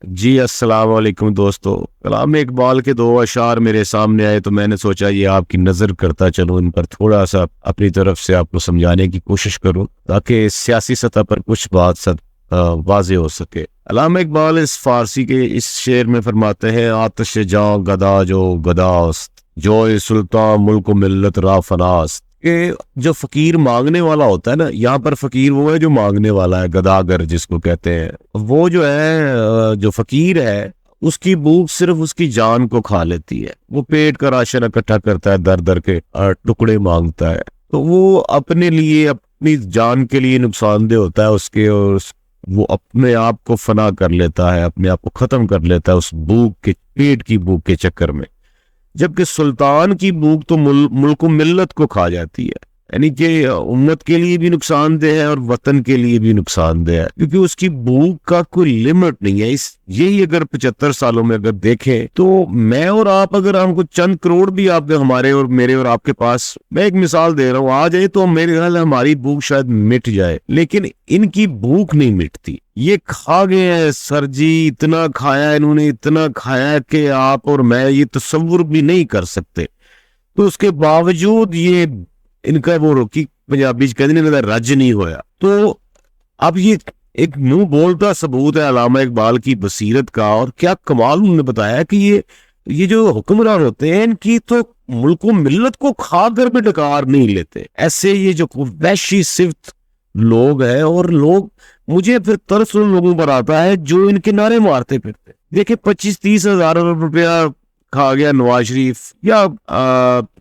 جی السلام علیکم دوستو، کلام اقبال کے دو اشعار میرے سامنے آئے تو میں نے سوچا یہ آپ کی نظر کرتا چلوں، ان پر تھوڑا سا اپنی طرف سے آپ کو سمجھانے کی کوشش کروں تاکہ سیاسی سطح پر کچھ بات واضح ہو سکے۔ علامہ اقبال اس فارسی کے اس شعر میں فرماتے ہیں: آتش جاں گدا جو گداست، جو سلطان ملک و ملت را فناست۔ کہ جو فقیر مانگنے والا ہوتا ہے نا، یہاں پر فقیر وہ ہے جو مانگنے والا ہے، گداگر جس کو کہتے ہیں، وہ جو ہے جو فقیر ہے اس کی بھوک صرف اس کی جان کو کھا لیتی ہے۔ وہ پیٹ کا راشن اکٹھا کرتا ہے، در در کے ٹکڑے مانگتا ہے، تو وہ اپنے لیے اپنی جان کے لیے نقصان دہ ہوتا ہے اس کے، اور وہ اپنے آپ کو فنا کر لیتا ہے، اپنے آپ کو ختم کر لیتا ہے اس بھوک کے، پیٹ کی بھوک کے چکر میں۔ جبکہ سلطان کی بھوک تو ملک و ملت کو کھا جاتی ہے، یعنی کہ امت کے لیے بھی نقصان دہ ہے اور وطن کے لیے بھی نقصان دہ ہے، کیونکہ اس کی بھوک کا کوئی لمٹ نہیں ہے۔ یہی اگر 75 سالوں میں اگر دیکھیں تو میں اور آپ، اگر ہم کو چند کروڑ بھی آپ کے، ہمارے اور میرے اور آپ کے پاس، میں ایک مثال دے رہا ہوں، آ جائے تو میرے خیال ہماری بھوک شاید مٹ جائے، لیکن ان کی بھوک نہیں مٹتی۔ یہ کھا گئے ہیں سر جی، اتنا کھایا انہوں نے، اتنا کھایا کہ آپ اور میں یہ تصور بھی نہیں کر سکتے۔ تو اس کے باوجود یہ ان کا وہ روکی پنجابی کہتے ہیں رج نہیں ہویا۔ تو اب یہ ایک منہ بولتا ثبوت ہے علامہ اقبال کی بصیرت کا، اور کیا کمال انہوں نے بتایا کہ یہ جو حکمران ہوتے ہیں ان کی تو ملک و ملت کو کھا کر بھی ڈکار نہیں لیتے، ایسے یہ جو وحشی صفت لوگ ہیں۔ اور لوگ، مجھے پھر ترس ان لوگوں پر آتا ہے جو ان کے نعرے مارتے پھرتے۔ دیکھیں 25-30 ہزار روپیہ کھا گیا نواز شریف، یا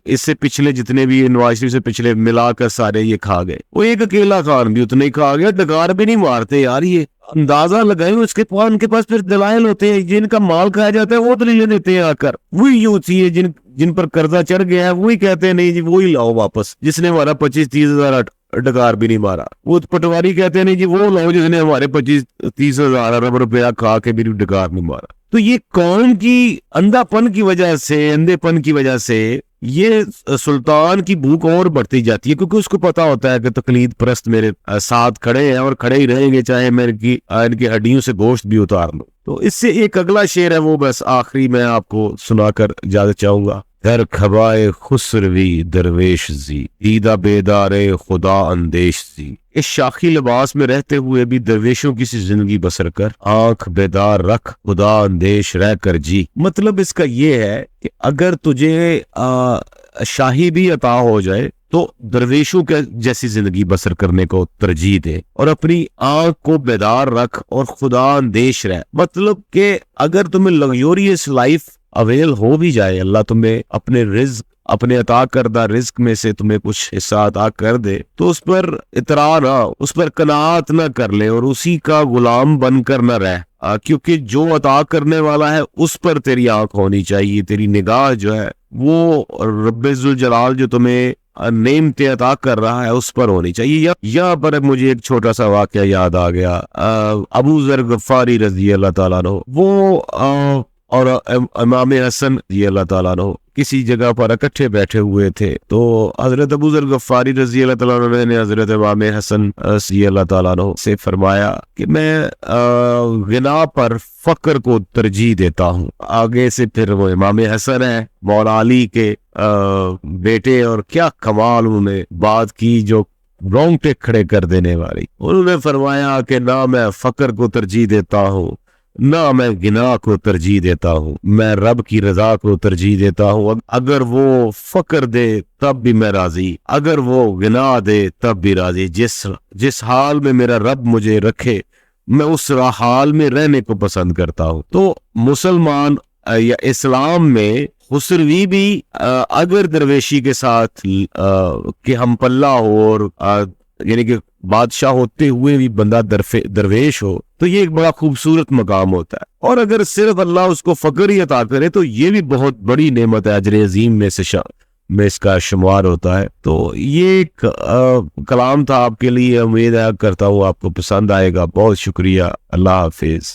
اس سے پچھلے جتنے بھی نواز شریف سے پچھلے ملا کر سارے یہ کھا گئے، وہ ایک اکیلا خان بھی اتنا ہی کھا گیا، ڈکار بھی نہیں مارتے یار۔ یہ اندازہ لگائیں، اس کے پاس ان کے پاس پھر دلائل ہوتے ہیں، جن کا مال کھایا جاتا ہے وہ دلیلیں دیتے ہیں آ کر، وہی ہوتی ہے جن پر قرضہ چڑھ گیا ہے وہی کہتے ہیں نہیں جی وہی لاؤ واپس، جس نے ہمارا 25-30 ہزار ڈکار بھی نہیں مارا۔ وہ پٹواری کہتے ہیں نہیں جی وہ لاؤ جس نے ہمارے 25-30 ہزار ارب روپیہ کھا کے بھی ڈکار نہیں مارا۔ تو یہ قوم کی اندھا پن کی وجہ سے، اندھے پن کی وجہ سے یہ سلطان کی بھوک اور بڑھتی جاتی ہے، کیونکہ اس کو پتا ہوتا ہے کہ تقلید پرست میرے ساتھ کھڑے ہیں اور کھڑے ہی رہیں گے، چاہے میں ان کی ہڈیوں سے گوشت بھی اتار لوں۔ تو اس سے ایک اگلا شعر ہے، وہ بس آخری میں آپ کو سنا کر اجازت چاہوں گا۔ در کھبائے خسروی درویش زی، دیدہ بیدار خدا اندیش زی۔ اس شاخی لباس میں رہتے ہوئے بھی درویشوں کی سی زندگی بسر کر، آنکھ بیدار رکھ خدا اندیش رہ کر جی۔ مطلب اس کا یہ ہے کہ اگر تجھے شاہی بھی عطا ہو جائے تو درویشوں کے جیسی زندگی بسر کرنے کو ترجیح دے، اور اپنی آنکھ کو بیدار رکھ اور خدا اندیش رہ۔ مطلب کہ اگر تمہیں لگزوریس لائف اویل ہو بھی جائے، اللہ تمہیں اپنے رزق، اپنے عطا کردہ رزق میں سے تمہیں کچھ حصہ عطا کر دے، تو اس پر اطراء نہ، اس پر قناعت نہ کر لے اور اسی کا غلام بن کر نہ رہ، کیونکہ جو عطا کرنے والا ہے اس پر تیری آنکھ ہونی چاہیے، تیری نگاہ جو ہے وہ رب ذوالجلال جو تمہیں نعمتیں عطا کر رہا ہے اس پر ہونی چاہیے۔ یہاں پر مجھے ایک چھوٹا سا واقعہ یاد آ گیا، ابو ذر غفاری رضی اللہ تعالیٰ عنہ، وہ اور امام حسن رضی اللہ تعالیٰ عنہ کسی جگہ پر اکٹھے بیٹھے ہوئے تھے، تو حضرت ابو ذر غفاری رضی اللہ تعالیٰ عنہ نے حضرت امام حسن رضی اللہ تعالیٰ عنہ سے فرمایا کہ میں غنا پر فقر کو ترجیح دیتا ہوں۔ آگے سے پھر وہ امام حسن ہیں، مولا علی کے بیٹے، اور کیا کمال انہوں نے بات کی جو رونگٹے کھڑے کر دینے والی۔ انہوں نے فرمایا کہ نہ میں فقر کو ترجیح دیتا ہوں، نہ میں غنا کو ترجیح دیتا ہوں، میں رب کی رضا کو ترجیح دیتا ہوں۔ اگر وہ فقر دے تب بھی میں راضی، اگر وہ غنا دے تب بھی راضی، جس حال میں میرا رب مجھے رکھے میں اس حال میں رہنے کو پسند کرتا ہوں۔ تو مسلمان یا اسلام میں خسروی بھی اگر درویشی کے ساتھ کہ ہم پلہ ہو، اور یعنی کہ بادشاہ ہوتے ہوئے بھی بندہ درویش ہو، تو یہ ایک بڑا خوبصورت مقام ہوتا ہے۔ اور اگر صرف اللہ اس کو فقر ہی عطا کرے تو یہ بھی بہت بڑی نعمت ہے، اجر عظیم میں سے میں اس کا شمار ہوتا ہے۔ تو یہ ایک کلام تھا آپ کے لیے، امید ہے کرتا ہوں آپ کو پسند آئے گا۔ بہت شکریہ، اللہ حافظ۔